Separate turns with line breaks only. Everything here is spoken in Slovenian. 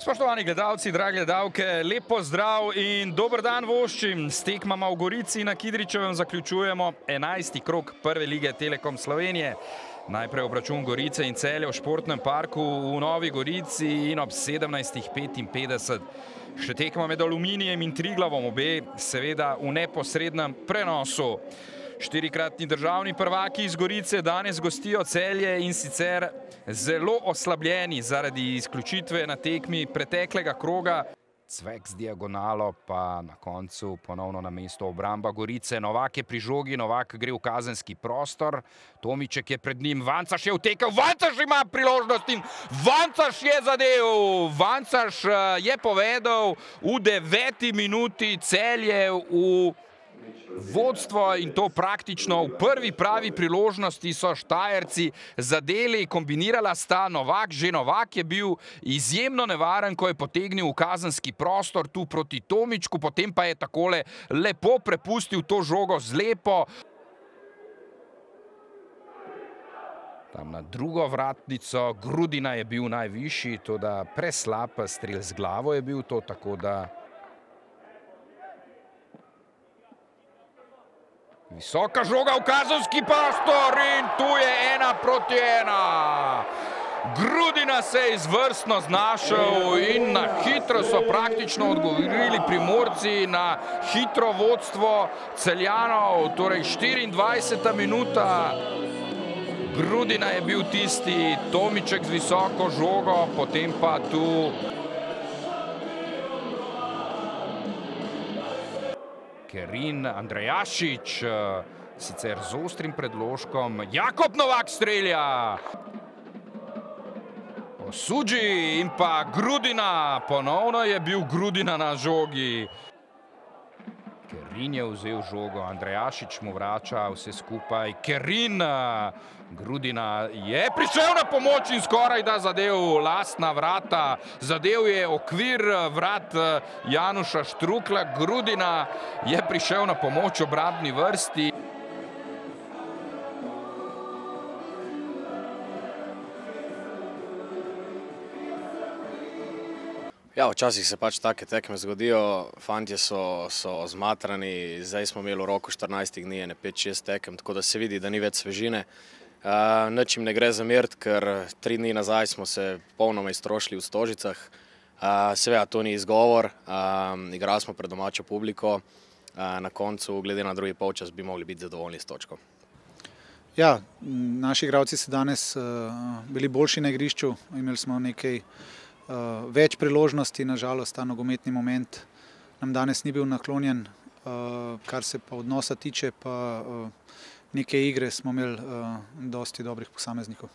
Spoštovani gledalci, drage gledalke, lep pozdrav in dober dan voščim. S tekmama v Gorici na Kidričevem zaključujemo 11. krog Prve lige Telekom Slovenije. Najprej obračun Gorice in Celja v športnem parku v Novi Gorici in ob 17:55. Še tekma med Aluminijem in Triglavom, obe seveda v neposrednem prenosu. Štirikratni državni prvaki iz Gorice danes gostijo Celje in sicer zelo oslabljeni zaradi izključitve na tekmi preteklega kroga. Cvek z diagonalo pa na koncu ponovno na mesto obramba Gorice. Novak je pri žogi, Novak gre v kazenski prostor. Tomiček je pred njim, Vancaš je vtekel, Vancaš ima priložnost in Vancaš je zadev. Vancaš je povedal v 9. minuti Celje v vodstvo in to praktično v prvi pravi priložnosti so Štajerci zadeli, kombinirala sta Novak. Že Novak je bil izjemno nevaren, ko je potegnil v kazenski prostor tu proti Tomičku, potem pa je takole lepo prepustil to žogo z Lepo. Tam na drugo vratnico Grudina je bil najvišji, toda preslab strel z glavo je bil to, tako da visoka žoga v kazenski prostor in tu je 1:1. Grudina se je izvrstno znašel in na hitro so praktično odgovorili Primorci na hitro vodstvo Celjanov, torej 24. minuta. Grudina je bil tisti, Tomiček z visoko žogo, potem pa tu Kerin, Andrejašič, sicer z ostrim predložkom, Jakob Novak strelja. Osuđi in pa Grudina, ponovno je bil Grudina na žogi. Kerin je vzel žogo, Andrejašič mu vrača vse skupaj. Kerin, Grudina je prišel na pomoč in skoraj da zadev lastna vrata. Zadev je okvir vrat Januša Štrukla. Grudina je prišel na pomoč obrambni vrsti.
Ja, včasih se pač take tekme zgodijo, fantje so zmatrani, zdaj smo imeli v roku 14 dni, 5-6 tekem, tako da se vidi, da ni več svežine. Nič jim ne gre zameriti, ker 3 dni nazaj smo se polnoma iztrošili v Stožicah. Seveda to ni izgovor, igrali smo pred domačo publiko, na koncu, glede na drugi polčas, bi mogli biti zadovoljni s točko.
Ja, naši igralci so danes bili boljši na igrišču, imeli smo nekaj več priložnosti, nažalost ta nogometni moment nam danes ni bil naklonjen, kar se pa odnosa tiče, pa neke igre smo imeli dosti dobrih posameznikov.